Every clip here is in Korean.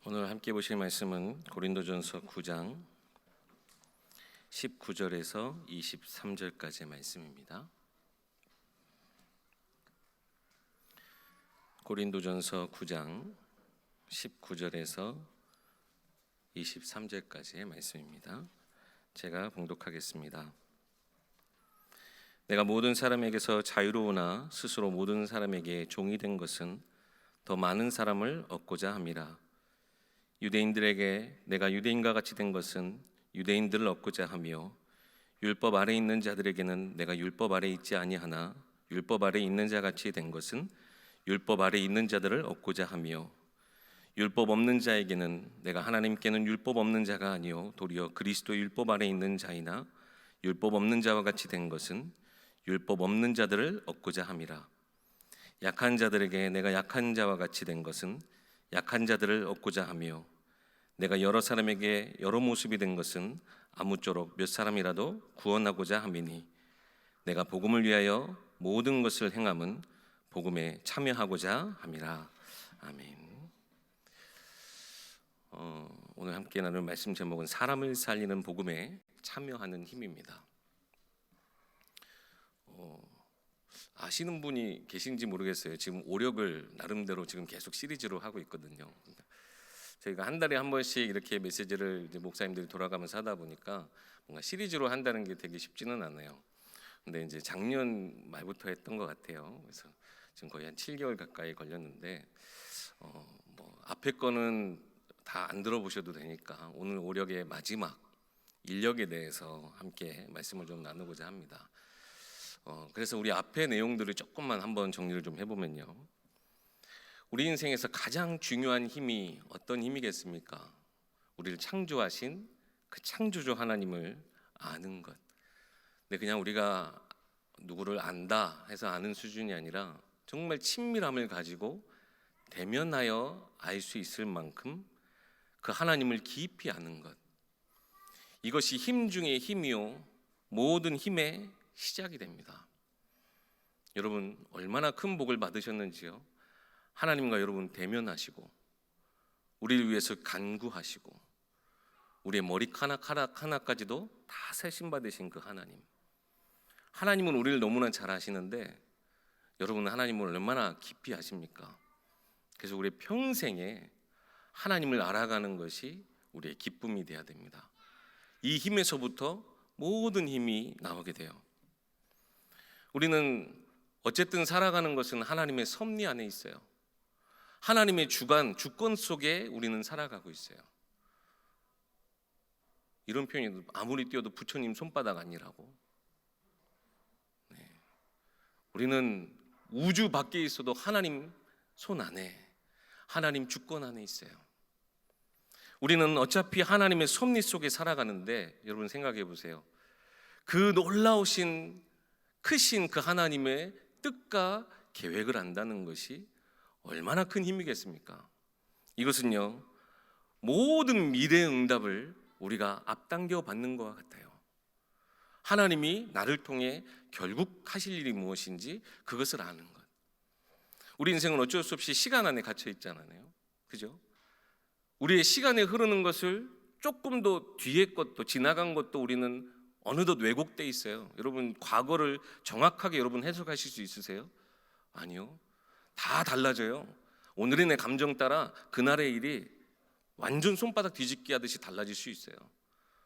오늘 함께 보실 말씀은 고린도전서 9장 19절에서 23절까지의 말씀입니다. 고린도전서 9장 19절에서 23절까지의 말씀입니다. 제가 봉독하겠습니다. 내가 모든 사람에게서 자유로우나 스스로 모든 사람에게 종이 된 것은 더 많은 사람을 얻고자 함이라. 유대인들에게 내가 유대인과 같이 된 것은 유대인들을 얻고자 하며, 율법 아래 있는 자들에게는 내가 율법 아래 있지 아니하나 율법 아래 있는 자 같이 된 것은 율법 아래 있는 자들을 얻고자 하며, 율법 없는 자에게는 내가 하나님께는 율법 없는 자가 아니요 도리어 그리스도 율법 아래 있는 자이나 율법 없는 자와 같이 된 것은 율법 없는 자들을 얻고자 함이라. 약한 자들에게 내가 약한 자와 같이 된 것은 약한 자들을 얻고자 하며, 내가 여러 사람에게 여러 모습이 된 것은 아무쪼록 몇 사람이라도 구원하고자 함이니, 내가 복음을 위하여 모든 것을 행함은 복음에 참여하고자 함이라. 아멘. 오늘 함께 나눌 말씀 제목은 사람을 살리는 복음에 참여하는 힘입니다. 아시는 분이 계신지 모르겠어요. 지금 오력을 나름대로 지금 계속 시리즈로 하고 있거든요. 저희가 한 달에 한 번씩 이렇게 메시지를 이제 목사님들이 돌아가면서 하다 보니까 뭔가 시리즈로 한다는 게 되게 쉽지는 않아요. 근데 이제 작년 말부터 했던 것 같아요. 그래서 지금 거의 한 7개월 가까이 걸렸는데 뭐 앞에 거는 다 안 들어보셔도 되니까 오늘 오력의 마지막 인력에 대해서 함께 말씀을 좀 나누고자 합니다. 그래서 우리 앞에 내용들을 조금만 한번 정리를 좀 해보면요, 우리 인생에서 가장 중요한 힘이 어떤 힘이겠습니까? 우리를 창조하신 그 창조주 하나님을 아는 것. 근데 그냥 우리가 누구를 안다 해서 아는 수준이 아니라 정말 친밀함을 가지고 대면하여 알 수 있을 만큼 그 하나님을 깊이 아는 것. 이것이 힘 중에 힘이요 모든 힘의 시작이 됩니다. 여러분 얼마나 큰 복을 받으셨는지요. 하나님과 여러분 대면하시고 우리를 위해서 간구하시고 우리의 머리카락 하나까지도 다 세심받으신 그 하나님은 우리를 너무나 잘 아시는데, 여러분은 하나님을 얼마나 깊이 아십니까? 그래서 우리의 평생에 하나님을 알아가는 것이 우리의 기쁨이 되어야 됩니다. 이 힘에서부터 모든 힘이 나오게 돼요. 우리는 어쨌든 살아가는 것은 하나님의 섭리 안에 있어요. 하나님의 주권 속에 우리는 살아가고 있어요. 이런 표현이 아무리 뛰어도 부처님 손바닥 아니라고. 우리는 우주 밖에 있어도 하나님 손 안에, 하나님 주권 안에 있어요. 우리는 어차피 하나님의 섭리 속에 살아가는데, 여러분 생각해 보세요. 그 놀라우신 크신 그 하나님의 뜻과 계획을 안다는 것이 얼마나 큰 힘이겠습니까? 이것은요 모든 미래의 응답을 우리가 앞당겨 받는 것과 같아요. 하나님이 나를 통해 결국 하실 일이 무엇인지 그것을 아는 것. 우리 인생은 어쩔 수 없이 시간 안에 갇혀 있잖아요. 그죠? 우리의 시간에 흐르는 것을 조금 더 뒤에 것도 지나간 것도 우리는 어느덧 왜곡돼 있어요. 여러분 과거를 정확하게 여러분 해석하실 수 있으세요? 아니요. 다 달라져요. 오늘의 내 감정 따라 그날의 일이 완전 손바닥 뒤집기 하듯이 달라질 수 있어요.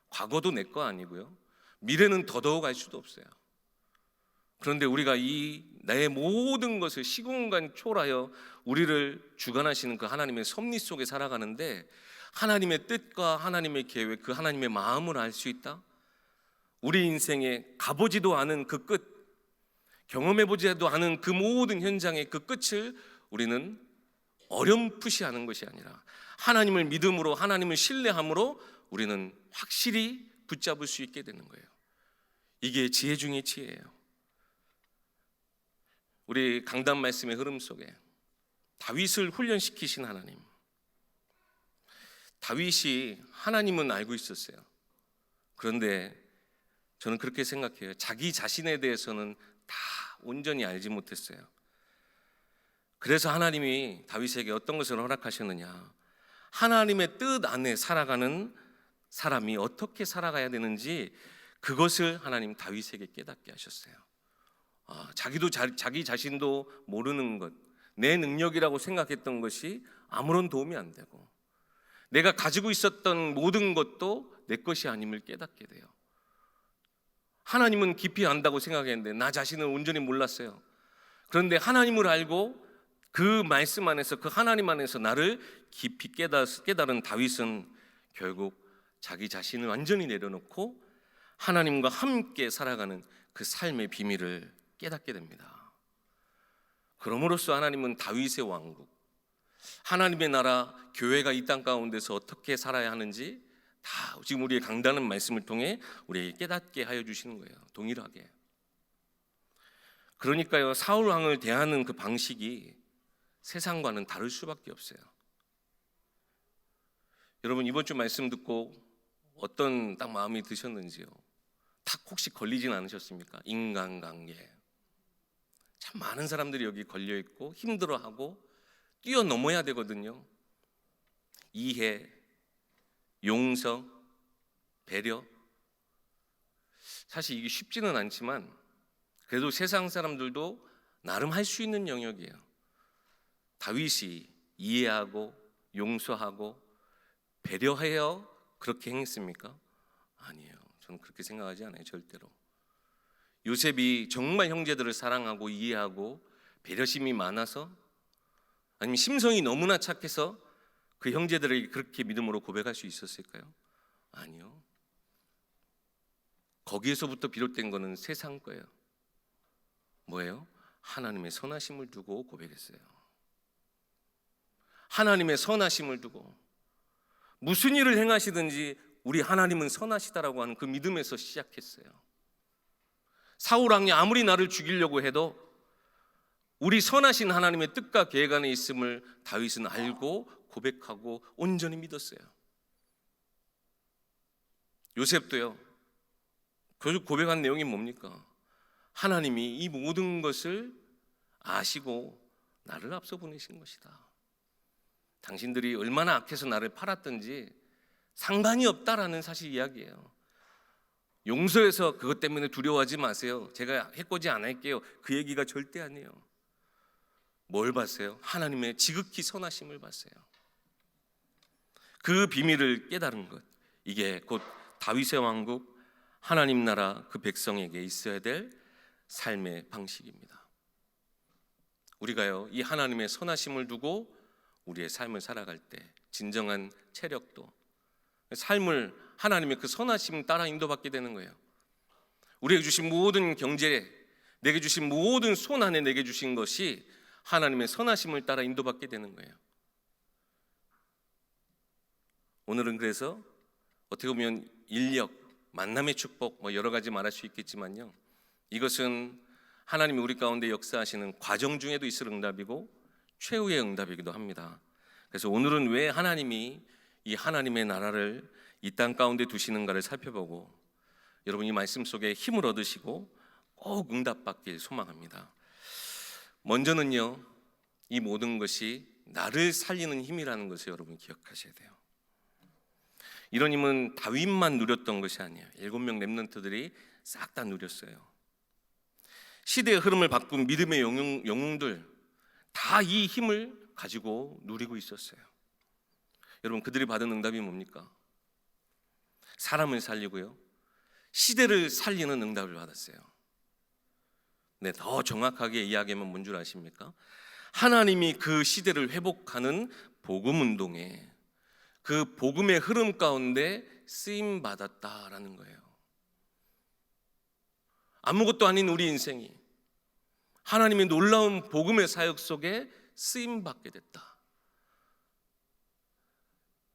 과거도 내 거 아니고요, 미래는 더더욱 알 수도 없어요. 그런데 우리가 이 내 모든 것을 시공간 초월하여 우리를 주관하시는 그 하나님의 섭리 속에 살아가는데, 하나님의 뜻과 하나님의 계획, 그 하나님의 마음을 알 수 있다. 우리 인생에 가보지도 않은 그 끝, 경험해보지도 않은 그 모든 현장의 그 끝을 우리는 어렴풋이 아는 것이 아니라 하나님을 믿음으로, 하나님을 신뢰함으로 우리는 확실히 붙잡을 수 있게 되는 거예요. 이게 지혜 중의 지혜예요. 우리 강단 말씀의 흐름 속에 다윗을 훈련시키신 하나님, 다윗이 하나님은 알고 있었어요. 그런데 저는 그렇게 생각해요. 자기 자신에 대해서는 다 온전히 알지 못했어요. 그래서 하나님이 다윗에게 어떤 것을 허락하셨느냐, 하나님의 뜻 안에 살아가는 사람이 어떻게 살아가야 되는지 그것을 하나님 다윗에게 깨닫게 하셨어요. 자기 자신도 모르는 것, 내 능력이라고 생각했던 것이 아무런 도움이 안 되고, 내가 가지고 있었던 모든 것도 내 것이 아님을 깨닫게 돼요. 하나님은 깊이 안다고 생각했는데 나 자신을 온전히 몰랐어요. 그런데 하나님을 알고 그 말씀 안에서, 그 하나님 안에서 나를 깊이 깨달은 다윗은 결국 자기 자신을 완전히 내려놓고 하나님과 함께 살아가는 그 삶의 비밀을 깨닫게 됩니다. 그럼으로써 하나님은 다윗의 왕국, 하나님의 나라, 교회가 이 땅 가운데서 어떻게 살아야 하는지 다 지금 우리의 강단한 말씀을 통해 우리에게 깨닫게 하여 주시는 거예요. 동일하게. 그러니까요, 사울 왕을 대하는 그 방식이 세상과는 다를 수밖에 없어요. 여러분, 이번 주 말씀 듣고 어떤 딱 마음이 드셨는지요? 딱 혹시 걸리진 않으셨습니까? 인간관계. 참 많은 사람들이 여기 걸려있고 힘들어하고 뛰어넘어야 되거든요. 이해, 용서, 배려. 사실 이게 쉽지는 않지만 그래도 세상 사람들도 나름 할 수 있는 영역이에요. 다윗이 이해하고 용서하고 배려해야 그렇게 행했습니까? 아니에요. 저는 그렇게 생각하지 않아요. 절대로. 요셉이 정말 형제들을 사랑하고 이해하고 배려심이 많아서, 아니면 심성이 너무나 착해서 그 형제들에게 그렇게 믿음으로 고백할 수 있었을까요? 아니요. 거기에서부터 비롯된 거는 세상 거예요. 뭐예요? 하나님의 선하심을 두고 고백했어요. 하나님의 선하심을 두고 무슨 일을 행하시든지 우리 하나님은 선하시다라고 하는 그 믿음에서 시작했어요. 사울 왕이 아무리 나를 죽이려고 해도 우리 선하신 하나님의 뜻과 계획 안에 있음을 다윗은 알고 고백하고 온전히 믿었어요. 요셉도요. 그 고백한 내용이 뭡니까? 하나님이 이 모든 것을 아시고 나를 앞서 보내신 것이다. 당신들이 얼마나 악해서 나를 팔았든지 상관이 없다라는 사실 이야기예요. 용서해서 그것 때문에 두려워하지 마세요. 제가 해코지 안 할게요. 그 얘기가 절대 아니에요. 뭘 봤어요? 하나님의 지극히 선하심을 봤어요. 그 비밀을 깨달은 것, 이게 곧 다윗의 왕국, 하나님 나라 그 백성에게 있어야 될 삶의 방식입니다. 우리가요, 이 하나님의 선하심을 두고 우리의 삶을 살아갈 때 진정한 체력도, 삶을 하나님의 그 선하심 따라 인도받게 되는 거예요. 우리에게 주신 모든 경제, 내게 주신 모든 손 안에 내게 주신 것이 하나님의 선하심을 따라 인도받게 되는 거예요. 오늘은 그래서 어떻게 보면 인력, 만남의 축복, 여러 가지 말할 수 있겠지만요, 이것은 하나님이 우리 가운데 역사하시는 과정 중에도 있을 응답이고 최후의 응답이기도 합니다. 그래서 오늘은 왜 하나님이 이 하나님의 나라를 이 땅 가운데 두시는가를 살펴보고 여러분 이 말씀 속에 힘을 얻으시고 꼭 응답받길 소망합니다. 먼저는요, 이 모든 것이 나를 살리는 힘이라는 것을 여러분 기억하셔야 돼요. 이런 힘은 다윗만 누렸던 것이 아니에요. 7명 렘넌트들이 싹 다 누렸어요. 시대의 흐름을 바꾼 믿음의 영웅들 다 이 힘을 가지고 누리고 있었어요. 여러분, 그들이 받은 응답이 뭡니까? 사람을 살리고요, 시대를 살리는 응답을 받았어요. 네, 더 정확하게 이야기하면 뭔 줄 아십니까? 하나님이 그 시대를 회복하는 복음 운동에, 그 복음의 흐름 가운데 쓰임 받았다라는 거예요. 아무것도 아닌 우리 인생이 하나님의 놀라운 복음의 사역 속에 쓰임 받게 됐다.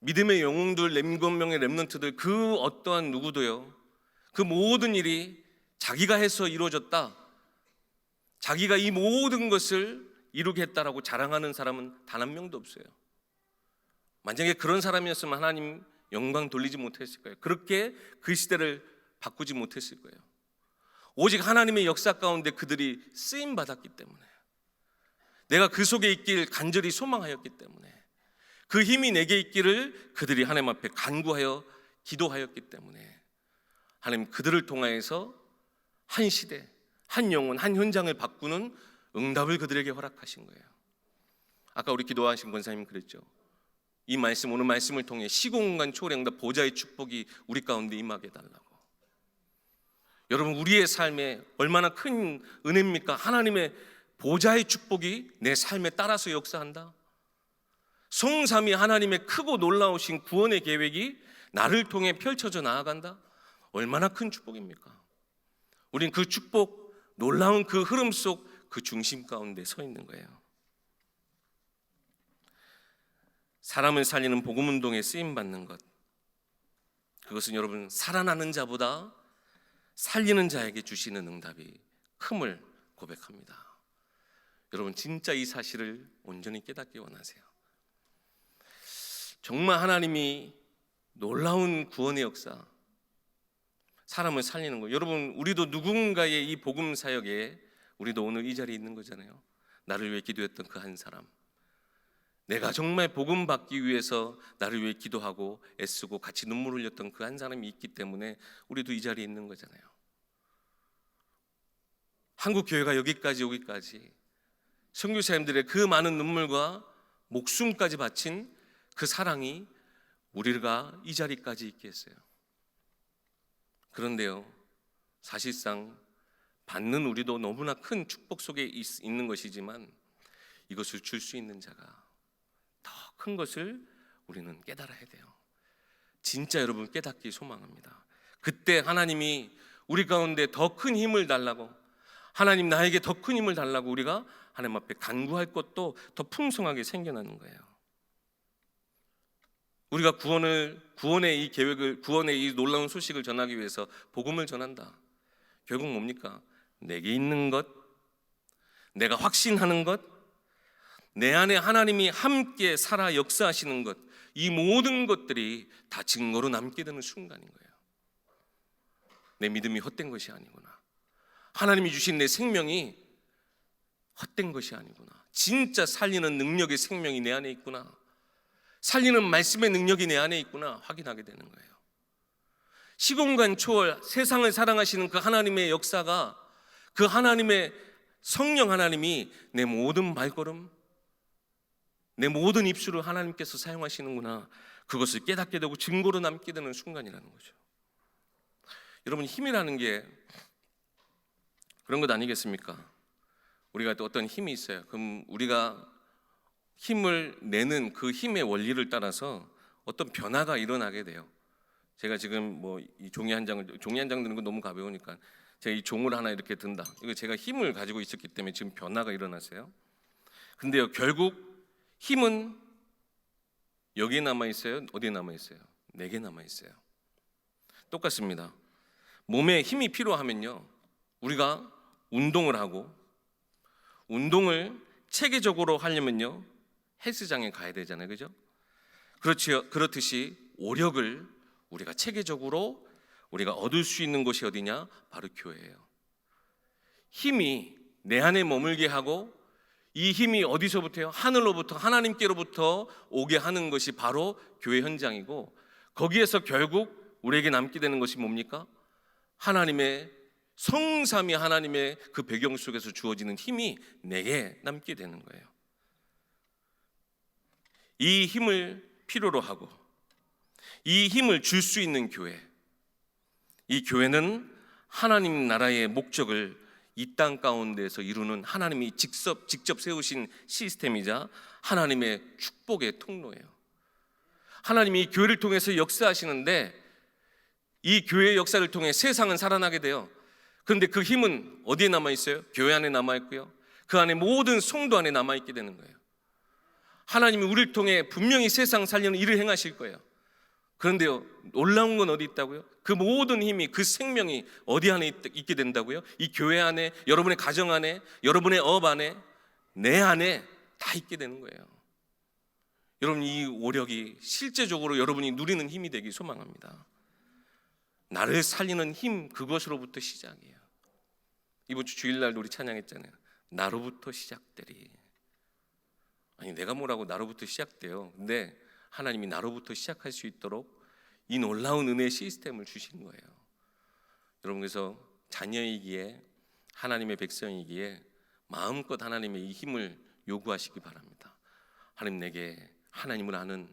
믿음의 영웅들, 7명의 렘넌트들, 그 어떠한 누구도요, 그 모든 일이 자기가 해서 이루어졌다, 자기가 이 모든 것을 이루게 했다라고 자랑하는 사람은 단 한 명도 없어요. 만약에 그런 사람이었으면 하나님 영광 돌리지 못했을 거예요. 그렇게 그 시대를 바꾸지 못했을 거예요. 오직 하나님의 역사 가운데 그들이 쓰임 받았기 때문에, 내가 그 속에 있길 간절히 소망하였기 때문에, 그 힘이 내게 있기를 그들이 하나님 앞에 간구하여 기도하였기 때문에 하나님 그들을 통하여서 한 시대, 한 영혼, 한 현장을 바꾸는 응답을 그들에게 허락하신 거예요. 아까 우리 기도하신 권사님 그랬죠. 이 말씀, 오늘 말씀을 통해 시공간 초월응답 보좌의 축복이 우리 가운데 임하게 해달라고. 여러분, 우리의 삶에 얼마나 큰 은혜입니까? 하나님의 보좌의 축복이 내 삶에 따라서 역사한다. 성삼위 하나님의 크고 놀라우신 구원의 계획이 나를 통해 펼쳐져 나아간다. 얼마나 큰 축복입니까? 우린 그 축복, 놀라운 그 흐름 속 그 중심 가운데 서 있는 거예요. 사람을 살리는 복음운동에 쓰임받는 것, 그것은 여러분 살아나는 자보다 살리는 자에게 주시는 응답이 큼을 고백합니다. 여러분 진짜 이 사실을 온전히 깨닫기 원하세요. 정말 하나님이 놀라운 구원의 역사, 사람을 살리는 거. 여러분 우리도 누군가의 이 복음 사역에 우리도 오늘 이 자리에 있는 거잖아요. 나를 위해 기도했던 그 한 사람, 내가 정말 복음 받기 위해서 나를 위해 기도하고 애쓰고 같이 눈물 흘렸던 그 한 사람이 있기 때문에 우리도 이 자리에 있는 거잖아요. 한국 교회가 여기까지 오기까지 선교사님들의 그 많은 눈물과 목숨까지 바친 그 사랑이 우리가 이 자리까지 있게 했어요. 그런데요, 사실상 받는 우리도 너무나 큰 축복 속에 있는 것이지만 이것을 줄 수 있는 자가 더 큰 것을 우리는 깨달아야 돼요. 진짜 여러분 깨닫기 소망합니다. 그때 하나님이 우리 가운데 더 큰 힘을 달라고, 하나님 나에게 더 큰 힘을 달라고 우리가 하나님 앞에 간구할 것도 더 풍성하게 생겨나는 거예요. 우리가 구원의 이 계획을, 구원의 이 놀라운 소식을 전하기 위해서 복음을 전한다. 결국 뭡니까? 내게 있는 것, 내가 확신하는 것, 내 안에 하나님이 함께 살아 역사하시는 것, 이 모든 것들이 다 증거로 남게 되는 순간인 거예요. 내 믿음이 헛된 것이 아니구나. 하나님이 주신 내 생명이 헛된 것이 아니구나. 진짜 살리는 능력의 생명이 내 안에 있구나. 살리는 말씀의 능력이 내 안에 있구나 확인하게 되는 거예요. 시공간 초월, 세상을 사랑하시는 그 하나님의 역사가, 그 하나님의 성령 하나님이 내 모든 발걸음, 내 모든 입술을 하나님께서 사용하시는구나, 그것을 깨닫게 되고 증거로 남게 되는 순간이라는 거죠. 여러분, 힘이라는 게 그런 것 아니겠습니까? 우리가 또 어떤 힘이 있어요. 그럼 우리가 힘을 내는 그 힘의 원리를 따라서 어떤 변화가 일어나게 돼요. 제가 지금 뭐 이 종이 한 장 드는 거 너무 가벼우니까 제가 이 종을 하나 이렇게 든다. 이거 제가 힘을 가지고 있었기 때문에 지금 변화가 일어났어요. 근데요, 결국 힘은 여기에 남아 있어요? 어디에 남아 있어요? 내게 남아 있어요. 똑같습니다. 몸에 힘이 필요하면요, 우리가 운동을 하고, 운동을 체계적으로 하려면요 헬스장에 가야 되잖아요, 그죠? 그렇죠. 그렇듯이 오력을 우리가 체계적으로 우리가 얻을 수 있는 곳이 어디냐? 바로 교회예요. 힘이 내 안에 머물게 하고, 이 힘이 어디서부터요? 하늘로부터, 하나님께로부터 오게 하는 것이 바로 교회 현장이고, 거기에서 결국 우리에게 남게 되는 것이 뭡니까? 하나님의 성삼위 하나님의 그 배경 속에서 주어지는 힘이 내게 남게 되는 거예요. 이 힘을 필요로 하고, 이 힘을 줄 수 있는 교회, 이 교회는 하나님 나라의 목적을 이 땅 가운데에서 이루는 하나님이 직접 세우신 시스템이자 하나님의 축복의 통로예요. 하나님이 이 교회를 통해서 역사하시는데, 이 교회의 역사를 통해 세상은 살아나게 돼요. 그런데 그 힘은 어디에 남아있어요? 교회 안에 남아있고요, 그 안에 모든 성도 안에 남아있게 되는 거예요. 하나님이 우리를 통해 분명히 세상 살리는 일을 행하실 거예요. 그런데요, 놀라운 건 어디 있다고요? 그 모든 힘이, 그 생명이 어디 안에 있게 된다고요? 이 교회 안에, 여러분의 가정 안에, 여러분의 업 안에, 내 안에 다 있게 되는 거예요. 여러분, 이 오력이 실제적으로 여러분이 누리는 힘이 되기 소망합니다. 나를 살리는 힘, 그것으로부터 시작이에요. 이번 주 주일날도 우리 찬양했잖아요. 나로부터 시작되리. 아니 내가 뭐라고 나로부터 시작돼요. 근데 하나님이 나로부터 시작할 수 있도록 이 놀라운 은혜의 시스템을 주신 거예요. 여러분, 그래서 자녀이기에 하나님의 백성이기에 마음껏 하나님의 이 힘을 요구하시기 바랍니다. 하나님, 내게 하나님을 아는,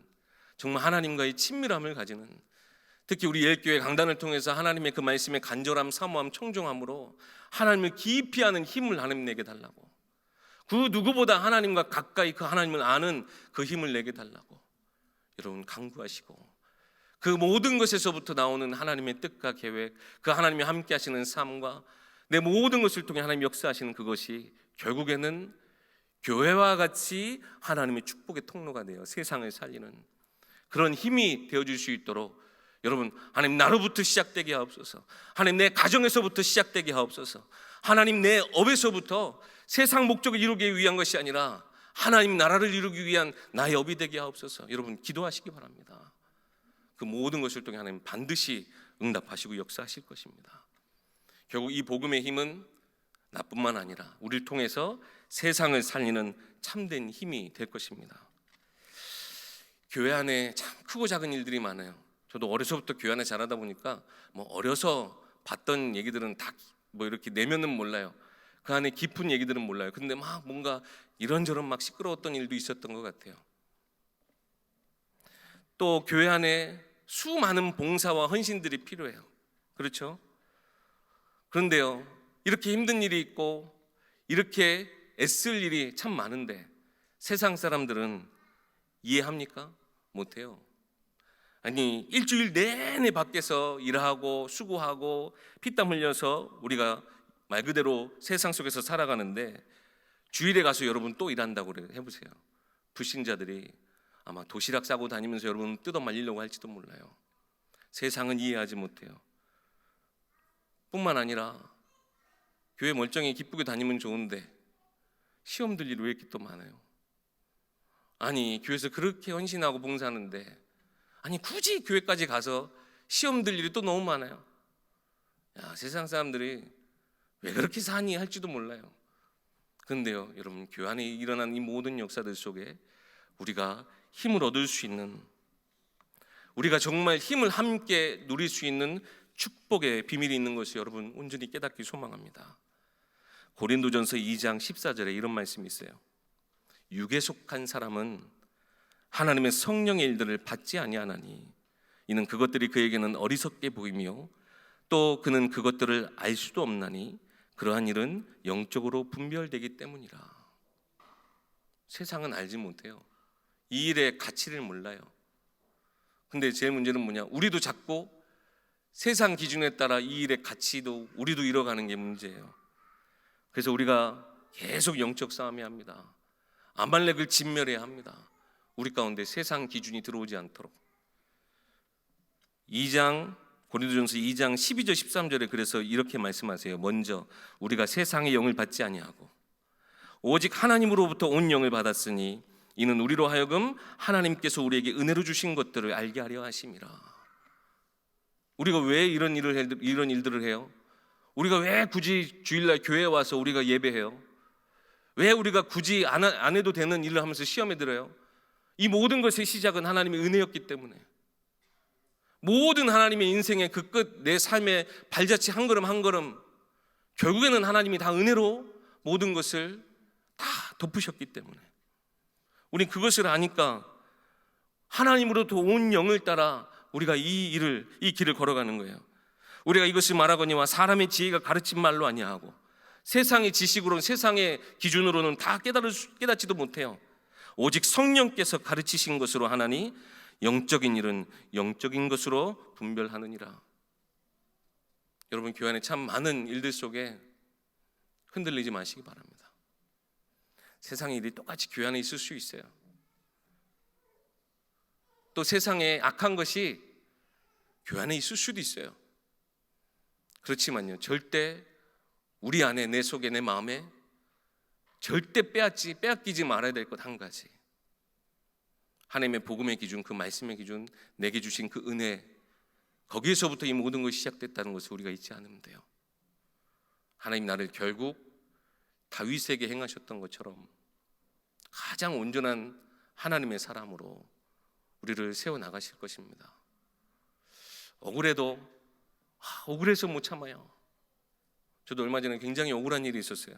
정말 하나님과의 친밀함을 가지는, 특히 우리 예일교회 강단을 통해서 하나님의 그 말씀에 간절함, 사모함, 청종함으로 하나님을 깊이 아는 힘을 하나님 내게 달라고, 그 누구보다 하나님과 가까이 그 하나님을 아는 그 힘을 내게 달라고 여러분 간구하시고, 그 모든 것에서부터 나오는 하나님의 뜻과 계획, 그 하나님이 함께 하시는 삶과 내 모든 것을 통해 하나님이 역사하시는 그것이 결국에는 교회와 같이 하나님의 축복의 통로가 되어 세상을 살리는 그런 힘이 되어줄 수 있도록 여러분, 하나님 나로부터 시작되게 하옵소서. 하나님 내 가정에서부터 시작되게 하옵소서. 하나님 내 업에서부터 세상 목적을 이루기 위한 것이 아니라 하나님 나라를 이루기 위한 나의 업이 되게 하옵소서. 여러분 기도하시기 바랍니다. 그 모든 것을 통해 하나님 반드시 응답하시고 역사하실 것입니다. 결국 이 복음의 힘은 나뿐만 아니라 우리를 통해서 세상을 살리는 참된 힘이 될 것입니다. 교회 안에 참 크고 작은 일들이 많아요. 저도 어려서부터 교회 안에 자라다 보니까 뭐 어려서 봤던 얘기들은 다 뭐 이렇게 내면은 몰라요. 그 안에 깊은 얘기들은 몰라요. 근데 막 뭔가 이런저런 막 시끄러웠던 일도 있었던 것 같아요. 또 교회 안에 수많은 봉사와 헌신들이 필요해요. 그렇죠? 그런데요, 이렇게 힘든 일이 있고 이렇게 애쓸 일이 참 많은데 세상 사람들은 이해합니까? 못해요. 아니 일주일 내내 밖에서 일하고 수고하고 피땀 흘려서 우리가 말 그대로 세상 속에서 살아가는데 주일에 가서 여러분 또 일한다고 해보세요. 불신자들이 아마 도시락 싸고 다니면서 여러분 뜯어 말리려고 할지도 몰라요. 세상은 이해하지 못해요. 뿐만 아니라 교회 멀쩡히 기쁘게 다니면 좋은데 시험들 일이 왜 이렇게 또 많아요? 아니 교회에서 그렇게 헌신하고 봉사하는데 아니 굳이 교회까지 가서 시험들 일이 또 너무 많아요. 야, 세상 사람들이 왜 그렇게 사니 할지도 몰라요. 그런데요 여러분, 교회 안에 일어난 이 모든 역사들 속에 우리가 힘을 얻을 수 있는, 우리가 정말 힘을 함께 누릴 수 있는 축복의 비밀이 있는 것을 여러분 온전히 깨닫기 소망합니다. 고린도전서 2장 14절에 이런 말씀이 있어요. 육에 속한 사람은 하나님의 성령의 일들을 받지 아니하나니 이는 그것들이 그에게는 어리석게 보이며 또 그는 그것들을 알 수도 없나니 그러한 일은 영적으로 분별되기 때문이라. 세상은 알지 못해요. 이 일의 가치를 몰라요. 근데 제 문제는 뭐냐, 우리도 자꾸 세상 기준에 따라 이 일의 가치도 우리도 잃어가는 게 문제예요. 그래서 우리가 계속 영적 싸움해야 합니다. 아말렉을 진멸해야 합니다. 우리 가운데 세상 기준이 들어오지 않도록. 고린도전서 2장 12절 13절에 그래서 이렇게 말씀하세요. 먼저 우리가 세상의 영을 받지 아니하고 오직 하나님으로부터 온 영을 받았으니 이는 우리로 하여금 하나님께서 우리에게 은혜로 주신 것들을 알게 하려 하심이라. 우리가 왜 이런 일들을 해요? 우리가 왜 굳이 주일날 교회에 와서 우리가 예배해요? 왜 우리가 굳이 안 해도 되는 일을 하면서 시험에 들어요? 이 모든 것의 시작은 하나님의 은혜였기 때문에, 모든 하나님의 인생의 그 끝, 내 삶의 발자취 한 걸음 한 걸음 결국에는 하나님이 다 은혜로 모든 것을 다 덮으셨기 때문에 우린 그것을 아니까 하나님으로부터 온 영을 따라 우리가 이 길을 걸어가는 거예요. 우리가 이것을 말하거니와 사람의 지혜가 가르친 말로 아니하고 세상의 지식으로는, 세상의 기준으로는 다 깨닫지도 못해요. 오직 성령께서 가르치신 것으로 하나니 영적인 일은 영적인 것으로 분별하느니라. 여러분, 교회 안에 참 많은 일들 속에 흔들리지 마시기 바랍니다. 세상의 일이 똑같이 교회 안에 있을 수 있어요. 또 세상에 악한 것이 교회 안에 있을 수도 있어요. 그렇지만요, 절대 우리 안에, 내 속에, 내 마음에 절대 빼앗기지 말아야 될 것 한 가지, 하나님의 복음의 기준, 그 말씀의 기준, 내게 주신 그 은혜, 거기에서부터 이 모든 것이 시작됐다는 것을 우리가 잊지 않으면 돼요. 하나님 나를 결국 다윗에게 행하셨던 것처럼 가장 온전한 하나님의 사람으로 우리를 세워나가실 것입니다. 억울해도 억울해서 못 참아요. 저도 얼마 전에 굉장히 억울한 일이 있었어요.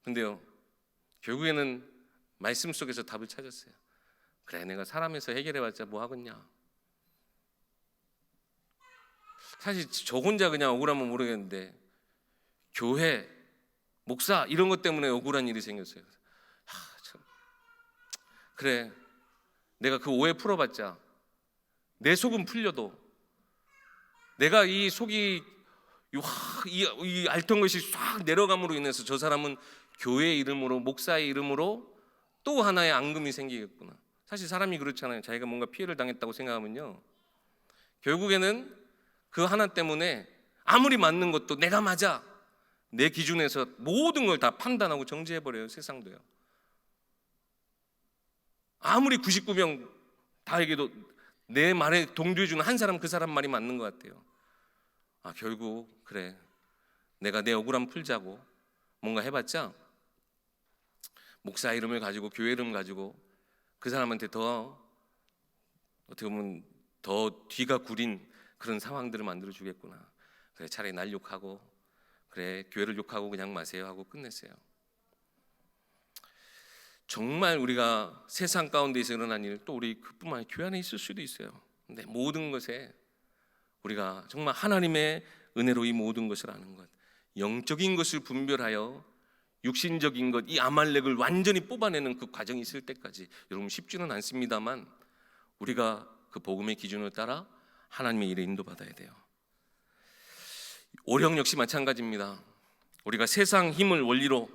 근데요, 결국에는 말씀 속에서 답을 찾았어요. 그래, 내가 사람에서 해결해봤자 뭐 하겠냐. 사실 저 혼자 그냥 억울하면 모르겠는데 교회, 목사 이런 것 때문에 억울한 일이 생겼어요. 참. 그래, 내가 그 오해 풀어봤자 내 속은 풀려도 내가 이 속이 이 앓던 것이 싹 내려감으로 인해서 저 사람은 교회의 이름으로, 목사의 이름으로 또 하나의 앙금이 생기겠구나. 사실 사람이 그렇잖아요. 자기가 뭔가 피해를 당했다고 생각하면요, 결국에는 그 하나 때문에 아무리 맞는 것도 내가 맞아, 내 기준에서 모든 걸 다 판단하고 정지해버려요. 세상도요. 아무리 99명 다 얘기해도 내 말에 동조해주는 한 사람, 그 사람 말이 맞는 것 같아요. 결국 그래, 내가 내 억울함 풀자고 뭔가 해봤자 목사 이름을 가지고, 교회 이름 가지고 그 사람한테 더 어떻게 보면 더 뒤가 구린 그런 상황들을 만들어 주겠구나. 그래, 차라리 날 욕하고, 그래, 교회를 욕하고 그냥 마세요 하고 끝냈어요. 정말 우리가 세상 가운데에서 일어난 일, 또 우리 그뿐만 아니라 교회 안에 있을 수도 있어요. 근데 모든 것에 우리가 정말 하나님의 은혜로 이 모든 것을 아는 것, 영적인 것을 분별하여 육신적인 것, 이 아말렉을 완전히 뽑아내는 그 과정이 있을 때까지, 여러분 쉽지는 않습니다만 우리가 그 복음의 기준을 따라 하나님의 일에 인도받아야 돼요. 오력 역시 마찬가지입니다. 우리가 세상 힘을 원리로,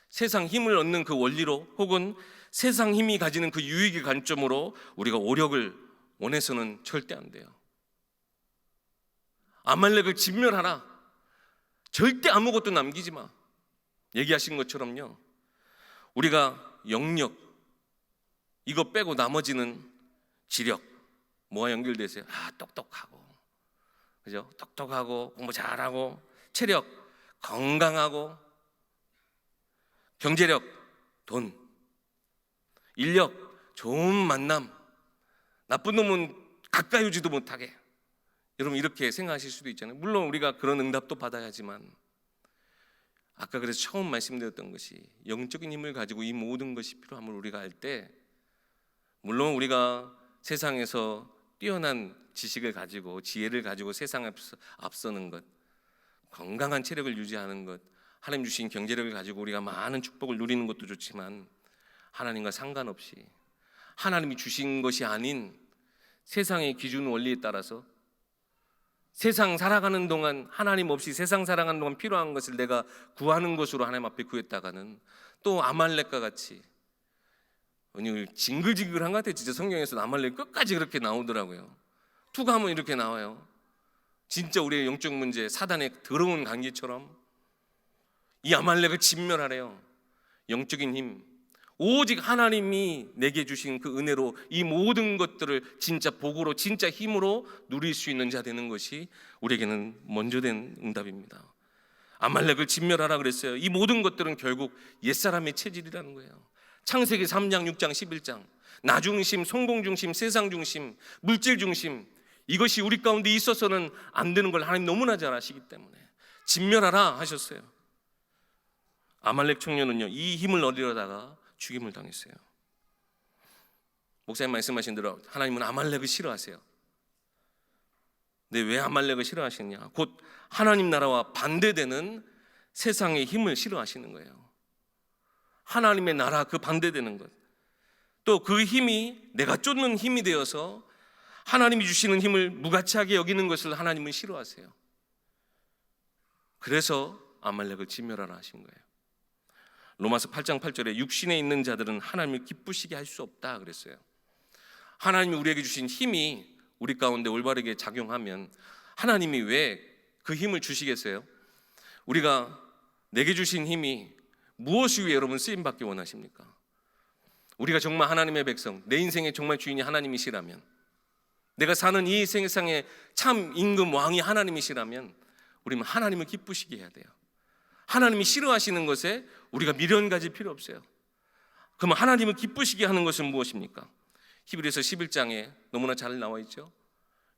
세상 힘을 얻는 그 원리로, 혹은 세상 힘이 가지는 그 유익의 관점으로 우리가 오력을 원해서는 절대 안 돼요. 아말렉을 진멸하라, 절대 아무것도 남기지 마, 얘기하신 것처럼요, 우리가 영역 이거 빼고 나머지는 지력, 뭐와 연결되세요? 똑똑하고, 그죠? 똑똑하고 공부 잘하고, 체력, 건강하고, 경제력, 돈, 인력, 좋은 만남, 나쁜 놈은 가까이 오지도 못하게. 여러분 이렇게 생각하실 수도 있잖아요. 물론 우리가 그런 응답도 받아야지만, 아까 그래서 처음 말씀드렸던 것이 영적인 힘을 가지고 이 모든 것이 필요함을 우리가 알 때, 물론 우리가 세상에서 뛰어난 지식을 가지고 지혜를 가지고 세상 앞에서 앞서는 것, 건강한 체력을 유지하는 것, 하나님 주신 경제력을 가지고 우리가 많은 축복을 누리는 것도 좋지만, 하나님과 상관없이 하나님이 주신 것이 아닌 세상의 기준 원리에 따라서 세상 살아가는 동안, 하나님 없이 세상 살아가는 동안 필요한 것을 내가 구하는 것으로 하나님 앞에 구했다가는 또 아말렉과 같이, 오늘 징글징글한 것 같아요. 진짜 성경에서 아말렉 끝까지 그렇게 나오더라고요. 투가하면 이렇게 나와요. 진짜 우리의 영적 문제, 사단의 더러운 관계처럼 이 아말렉을 진멸하래요. 영적인 힘, 오직 하나님이 내게 주신 그 은혜로 이 모든 것들을 진짜 복으로, 진짜 힘으로 누릴 수 있는 자 되는 것이 우리에게는 먼저 된 응답입니다. 아말렉을 진멸하라 그랬어요. 이 모든 것들은 결국 옛사람의 체질이라는 거예요. 창세기 3장, 6장, 11장, 나 중심, 성공 중심, 세상 중심, 물질 중심, 이것이 우리 가운데 있어서는 안 되는 걸 하나님 너무나 잘 아시기 때문에 진멸하라 하셨어요. 아말렉 청년은요, 이 힘을 얻으려다가 죽임을 당했어요. 목사님 말씀하신 대로 하나님은 아말렉을 싫어하세요. 근데 왜 아말렉을 싫어하시느냐? 곧 하나님 나라와 반대되는 세상의 힘을 싫어하시는 거예요. 하나님의 나라 그 반대되는 것, 또 그 힘이 내가 쫓는 힘이 되어서 하나님이 주시는 힘을 무가치하게 여기는 것을 하나님은 싫어하세요. 그래서 아말렉을 진멸하라 하신 거예요. 로마서 8장 8절에 육신에 있는 자들은 하나님을 기쁘시게 할 수 없다 그랬어요. 하나님이 우리에게 주신 힘이 우리 가운데 올바르게 작용하면 하나님이 왜 그 힘을 주시겠어요? 우리가 내게 주신 힘이 무엇을 위해 여러분 쓰임받기 원하십니까? 우리가 정말 하나님의 백성, 내 인생의 정말 주인이 하나님이시라면, 내가 사는 이 세상의 참 임금 왕이 하나님이시라면 우리는 하나님을 기쁘시게 해야 돼요. 하나님이 싫어하시는 것에 우리가 미련 가질 필요 없어요. 그럼 하나님을 기쁘시게 하는 것은 무엇입니까? 히브리서 11장에 너무나 잘 나와 있죠.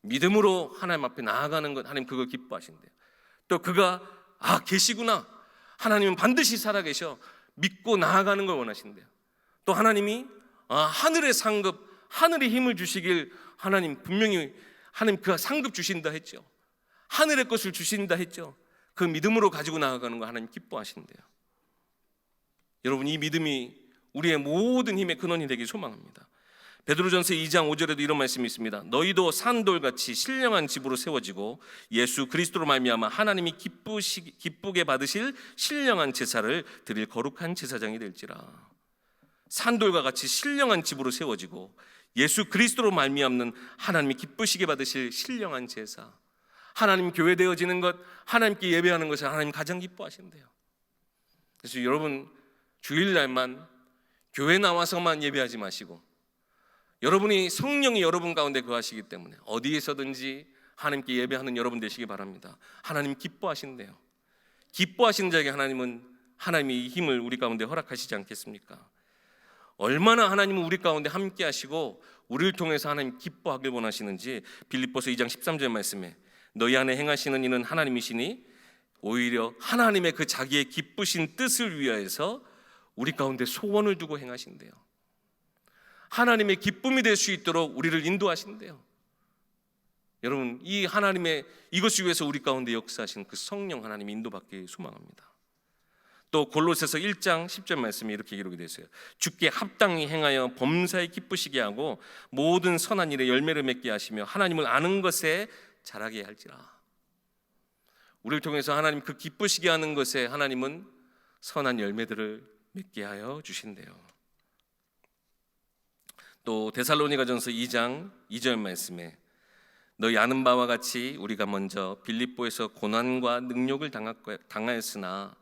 믿음으로 하나님 앞에 나아가는 것, 하나님 그걸 기뻐하신대요. 또 그가 계시구나, 하나님은 반드시 살아계셔, 믿고 나아가는 걸 원하신대요. 또 하나님이 하늘의 상급, 하늘의 힘을 주시길 하나님 분명히 하나님 그 상급 주신다 했죠. 하늘의 것을 주신다 했죠. 그 믿음으로 가지고 나아가는 거 하나님 기뻐하신대요. 여러분, 이 믿음이 우리의 모든 힘의 근원이 되길 소망합니다. 베드로전서 2장 5절에도 이런 말씀이 있습니다. 너희도 산돌같이 신령한 집으로 세워지고 예수 그리스도로 말미암아 하나님이 기쁘게 받으실 신령한 제사를 드릴 거룩한 제사장이 될지라. 산돌과 같이 신령한 집으로 세워지고 예수 그리스도로 말미암는 하나님이 기쁘시게 받으실 신령한 제사, 하나님 교회 되어지는 것, 하나님께 예배하는 것을 하나님 가장 기뻐하신대요. 그래서 여러분, 주일날만 교회 나와서만 예배하지 마시고, 여러분이 성령이 여러분 가운데 거하시기 때문에 어디에서든지 하나님께 예배하는 여러분 되시기 바랍니다. 하나님 기뻐하신대요. 기뻐하시는 자에게 하나님은 하나님의 힘을 우리 가운데 허락하시지 않겠습니까? 얼마나 하나님은 우리 가운데 함께 하시고 우리를 통해서 하나님 기뻐하길 원하시는지 빌립보서 2장 13절 말씀에 너희 안에 행하시는 이는 하나님이시니 오히려 하나님의 그 자기의 기쁘신 뜻을 위하여서 우리 가운데 소원을 두고 행하신대요. 하나님의 기쁨이 될 수 있도록 우리를 인도하신대요. 여러분, 이 하나님의 이것을 위해서 우리 가운데 역사하신 그 성령 하나님 인도받기 소망합니다. 또 골로새서 1장 10절 말씀이 이렇게 기록이 되어 있어요. 주께 합당히 행하여 범사에 기쁘시게 하고 모든 선한 일에 열매를 맺게 하시며 하나님을 아는 것에 자라게 할지라. 우리를 통해서 하나님 그 기쁘시게 하는 것에 하나님은 선한 열매들을 맺게 하여 주신대요. 또 데살로니가전서 2장 2절 말씀에 너희 아는 바와 같이 우리가 먼저 빌립보에서 고난과 능욕을 당하였으나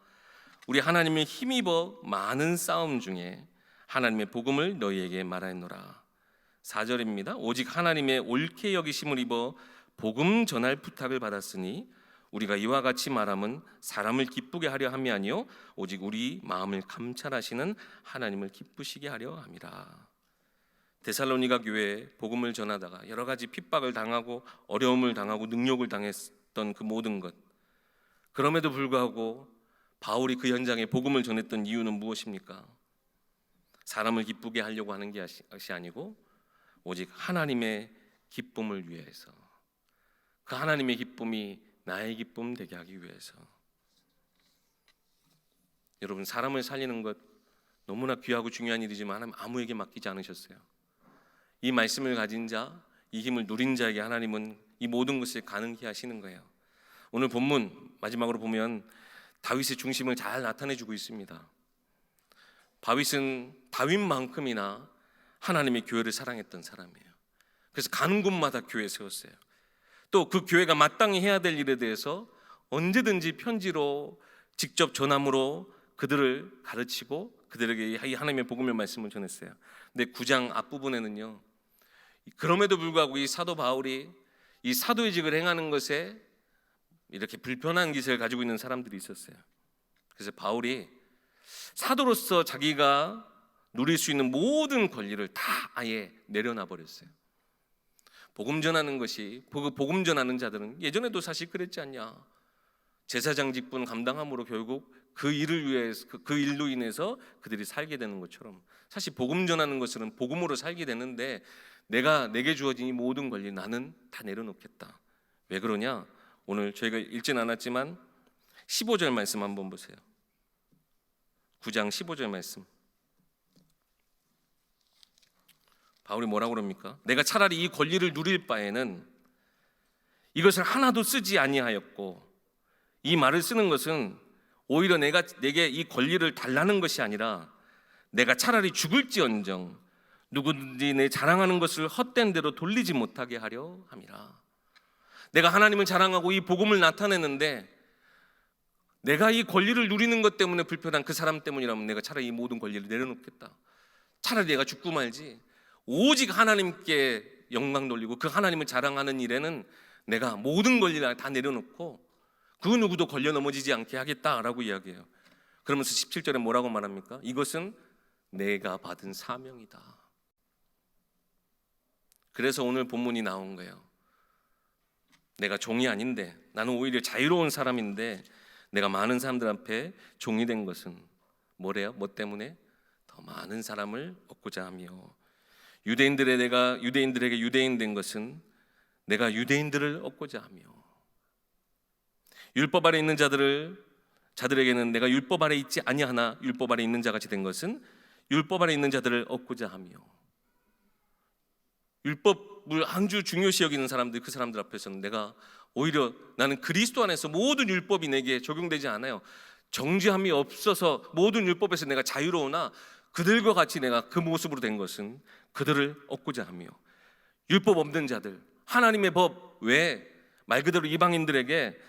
우리 하나님을 힘입어 많은 싸움 중에 하나님의 복음을 너희에게 말하였노라. 4절입니다. 오직 하나님의 옳게 여기심을 입어 복음 전할 부탁을 받았으니 우리가 이와 같이 말함은 사람을 기쁘게 하려 함이 아니요 오직 우리 마음을 감찰하시는 하나님을 기쁘시게 하려 함이라. 데살로니가 교회에 복음을 전하다가 여러 가지 핍박을 당하고 어려움을 당하고 능욕을 당했던 그 모든 것, 그럼에도 불구하고 바울이 그 현장에 복음을 전했던 이유는 무엇입니까? 사람을 기쁘게 하려고 하는 것이 아니고 오직 하나님의 기쁨을 위해서, 그 하나님의 기쁨이 나의 기쁨 되게 하기 위해서. 여러분, 사람을 살리는 것 너무나 귀하고 중요한 일이지만 하나님 아무에게 맡기지 않으셨어요. 이 말씀을 가진 자, 이 힘을 누린 자에게 하나님은 이 모든 것을 가능케 하시는 거예요. 오늘 본문 마지막으로 보면 다윗의 중심을 잘 나타내주고 있습니다. 다윗은 다윗만큼이나 하나님의 교회를 사랑했던 사람이에요. 그래서 가는 곳마다 교회 세웠어요. 또 그 교회가 마땅히 해야 될 일에 대해서 언제든지 편지로 직접 전함으로 그들을 가르치고 그들에게 이 하나님의 복음의 말씀을 전했어요. 근데 9장 앞부분에는요, 그럼에도 불구하고 이 사도 바울이 이 사도의 직을 행하는 것에 이렇게 불편한 기세를 가지고 있는 사람들이 있었어요. 그래서 바울이 사도로서 자기가 누릴 수 있는 모든 권리를 다 아예 내려놔 버렸어요. 복음 전하는 것이, 복음 전하는 자들은 예전에도 사실 그랬지 않냐. 제사장 직분 감당함으로 결국 그 일을 위해서, 그 일로 인해서 그들이 살게 되는 것처럼, 사실 복음 전하는 것은 복음으로 살게 되는데 내게 주어진 이 모든 권리 나는 다 내려놓겠다. 왜 그러냐? 오늘 저희가 읽진 않았지만 15절 말씀 한번 보세요. 9장 15절 말씀. 바울이 뭐라고 그럽니까? 내가 차라리 이 권리를 누릴 바에는 이것을 하나도 쓰지 아니하였고, 이 말을 쓰는 것은 오히려 내게 이 권리를 달라는 것이 아니라 내가 차라리 죽을지언정 누구든지 내 자랑하는 것을 헛된 대로 돌리지 못하게 하려 함이라. 내가 하나님을 자랑하고 이 복음을 나타내는데 내가 이 권리를 누리는 것 때문에 불편한 그 사람 때문이라면 내가 차라리 이 모든 권리를 내려놓겠다. 차라리 내가 죽고 말지. 오직 하나님께 영광 돌리고 그 하나님을 자랑하는 일에는 내가 모든 권리를 다 내려놓고 그 누구도 걸려 넘어지지 않게 하겠다라고 이야기해요. 그러면서 17절에 뭐라고 말합니까? 이것은 내가 받은 사명이다. 그래서 오늘 본문이 나온 거예요. 내가 종이 아닌데, 나는 오히려 자유로운 사람인데 내가 많은 사람들 앞에 종이 된 것은 뭐래요? 뭐 때문에? 더 많은 사람을 얻고자 하며, 내가 유대인들에게 유대인 된 것은 내가 유대인들을 얻고자 하며, 율법 아래 있는 자들에게는 내가 율법 아래 있지 아니하나 율법 아래 있는 자같이 된 것은 율법 아래 있는 자들을 얻고자 하며, 율법을 아주 중요시 여기는 사람들, 그 사람들 앞에서는 내가 오히려 나는 그리스도 안에서 모든 율법이 내게 적용되지 않아요. 정죄함이 없어서 모든 율법에서 내가 자유로우나 그들과 같이 내가 그 모습으로 된 것은 그들을 얻고자 하며, 율법 없는 자들, 하나님의 법 외에 말 그대로 이방인들에게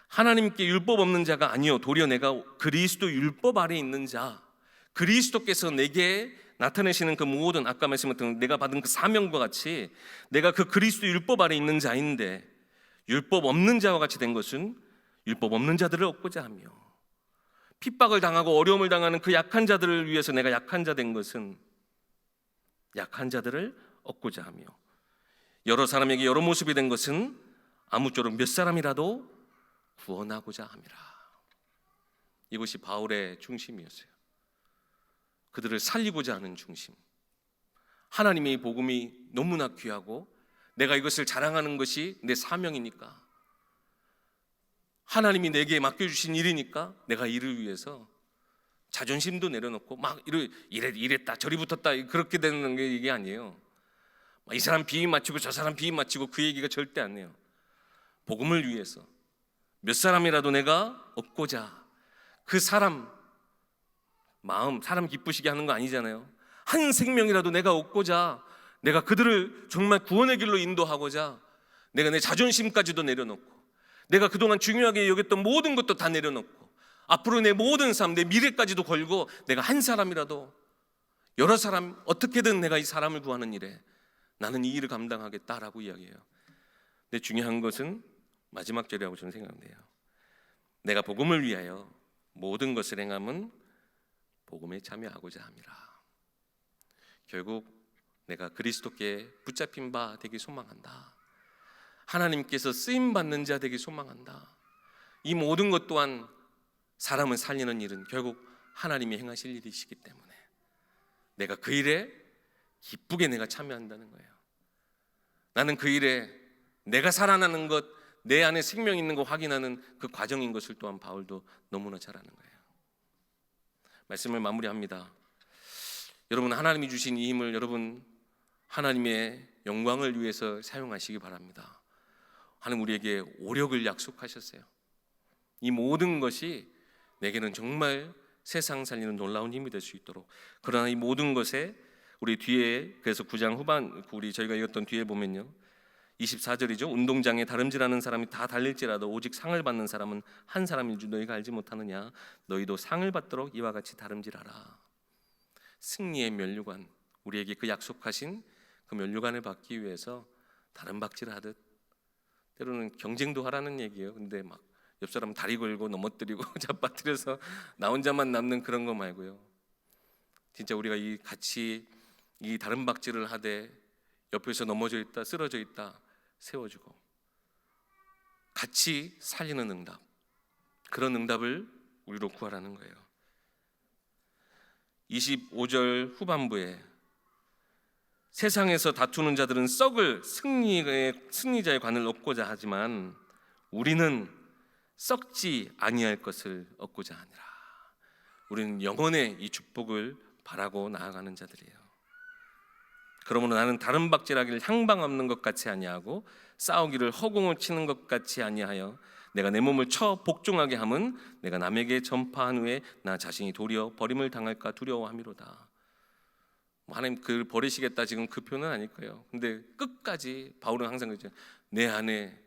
하나님께 율법 없는 자가 아니요 도리어 내가 그리스도 율법 아래 있는 자, 그리스도께서 내게 나타내시는 그 모든, 아까 말씀드린 내가 받은 그 사명과 같이 내가 그 그리스도 율법 아래 있는 자인데 율법 없는 자와 같이 된 것은 율법 없는 자들을 얻고자 하며, 핍박을 당하고 어려움을 당하는 그 약한 자들을 위해서 내가 약한 자 된 것은 약한 자들을 얻고자 하며, 여러 사람에게 여러 모습이 된 것은 아무쪼록 몇 사람이라도 구원하고자 함이라. 이것이 바울의 중심이었어요. 그들을 살리고자 하는 중심. 하나님의 복음이 너무나 귀하고 내가 이것을 자랑하는 것이 내 사명이니까, 하나님이 내게 맡겨주신 일이니까 내가 이를 위해서 자존심도 내려놓고 막 이랬다 저리 붙었다 그렇게 되는 게 이게 아니에요. 이 사람 비위 맞추고 저 사람 비위 맞추고 그 얘기가 절대 아니에요. 복음을 위해서 몇 사람이라도 내가 얻고자, 그 사람 마음, 사람 기쁘시게 하는 거 아니잖아요. 한 생명이라도 내가 얻고자, 내가 그들을 정말 구원의 길로 인도하고자 내가 내 자존심까지도 내려놓고, 내가 그동안 중요하게 여겼던 모든 것도 다 내려놓고, 앞으로 내 모든 삶, 내 미래까지도 걸고 내가 한 사람이라도, 여러 사람, 어떻게든 내가 이 사람을 구하는 일에 나는 이 일을 감당하겠다라고 이야기해요. 근데 중요한 것은 마지막 절이라고 저는 생각돼요. 내가 복음을 위하여 모든 것을 행함은 복음에 참여하고자 함이라. 결국 내가 그리스도께 붙잡힌 바 되기 소망한다. 하나님께서 쓰임받는 자 되기 소망한다. 이 모든 것 또한 사람을 살리는 일은 결국 하나님이 행하실 일이시기 때문에 내가 그 일에 기쁘게 내가 참여한다는 거예요. 나는 그 일에 내가 살아나는 것, 내 안에 생명이 있는 거 확인하는 그 과정인 것을 또한 바울도 너무나 잘 아는 거예요. 말씀을 마무리합니다. 여러분, 하나님이 주신 이 힘을 여러분 하나님의 영광을 위해서 사용하시기 바랍니다. 하나님 우리에게 오력을 약속하셨어요. 이 모든 것이 내게는 정말 세상 살리는 놀라운 힘이 될 수 있도록, 그러나 이 모든 것에 우리 뒤에, 그래서 9장 후반 저희가 읽었던 뒤에 보면요 24절이죠. 운동장에 다름질하는 사람이 다 달릴지라도 오직 상을 받는 사람은 한 사람인 줄 너희가 알지 못하느냐. 너희도 상을 받도록 이와 같이 다름질하라. 승리의 면류관, 우리에게 그 약속하신 그 면류관을 받기 위해서 다름박질을 하듯, 때로는 경쟁도 하라는 얘기예요. 근데 막 옆 사람 다리 걸고 넘어뜨리고 잡아뜨려서 나 혼자만 남는 그런 거 말고요. 진짜 우리가 같이 이 다름박질을 하되 옆에서 넘어져 있다, 쓰러져 있다 세워주고 같이 살리는 응답, 그런 응답을 우리로 구하라는 거예요. 25절 후반부에 세상에서 다투는 자들은 썩을 승리자의 관을 얻고자 하지만 우리는 썩지 아니할 것을 얻고자 하니라. 우리는 영원의 이 축복을 바라고 나아가는 자들이에요. 그러므로 나는 다름박질하기를 향방 없는 것 같이 아니하고 싸우기를 허공을 치는 것 같이 아니하여 내가 내 몸을 쳐 복종하게 함은 내가 남에게 전파한 후에 나 자신이 도리어 버림을 당할까 두려워함이로다. 하나님 그를 버리시겠다 지금 그 표현은 아닐 거예요. 근데 끝까지 바울은 항상 그러죠. 내 안에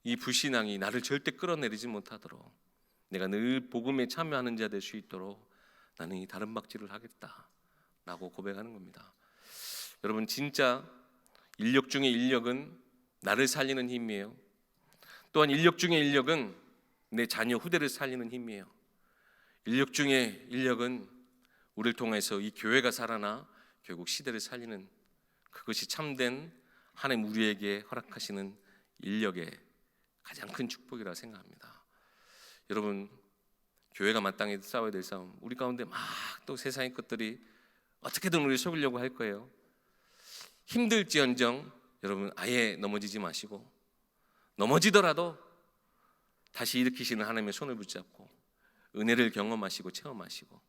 이 불신앙이 나를 절대 끌어내리지 못하도록 내가 늘 복음에 참여하는 자 될 수 있도록 나는 이 다름박질을 하겠다라고 고백하는 겁니다. 여러분, 진짜 인력 중의 인력은 나를 살리는 힘이에요. 또한 인력 중의 인력은 내 자녀 후대를 살리는 힘이에요. 인력 중에 인력은 우리를 통해서 이 교회가 살아나 결국 시대를 살리는, 그것이 참된 하나님 우리에게 허락하시는 인력의 가장 큰 축복이라 생각합니다. 여러분, 교회가 마땅히 싸워야 될 싸움, 우리 가운데 막 또 세상의 것들이 어떻게든 우리를 속이려고 할 거예요. 힘들지언정 여러분 아예 넘어지지 마시고, 넘어지더라도 다시 일으키시는 하나님의 손을 붙잡고 은혜를 경험하시고 체험하시고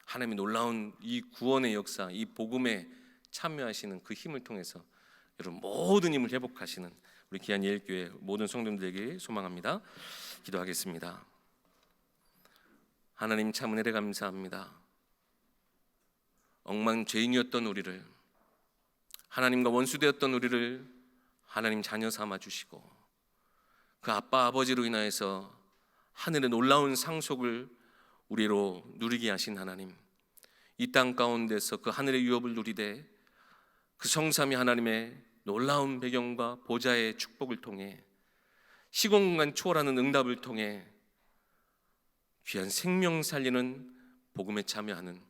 하나님의 놀라운 이 구원의 역사, 이 복음에 참여하시는 그 힘을 통해서 여러분 모든 힘을 회복하시는 우리 귀한 예일교회 모든 성도님들에게 소망합니다. 기도하겠습니다. 하나님, 참 은혜를 감사합니다. 엉망 죄인이었던 우리를, 하나님과 원수되었던 우리를 하나님 자녀 삼아 주시고, 그 아빠 아버지로 인하여서 하늘의 놀라운 상속을 우리로 누리게 하신 하나님, 이 땅 가운데서 그 하늘의 유업을 누리되 그 성삼위 하나님의 놀라운 배경과 보좌의 축복을 통해 시공간 초월하는 응답을 통해 귀한 생명 살리는 복음에 참여하는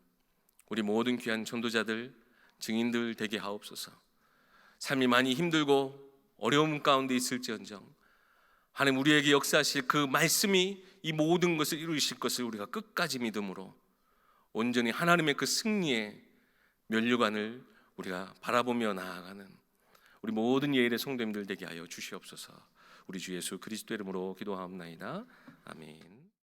우리 모든 귀한 전도자들, 증인들 되게 하옵소서. 삶이 많이 힘들고 어려움 가운데 있을지언정 하나님 우리에게 역사하실 그 말씀이 이 모든 것을 이루실 것을 우리가 끝까지 믿음으로 온전히 하나님의 그 승리의 면류관을 우리가 바라보며 나아가는 우리 모든 예일의 성도님들 되게 하여 주시옵소서. 우리 주 예수 그리스도 이름으로 기도하옵나이다. 아멘.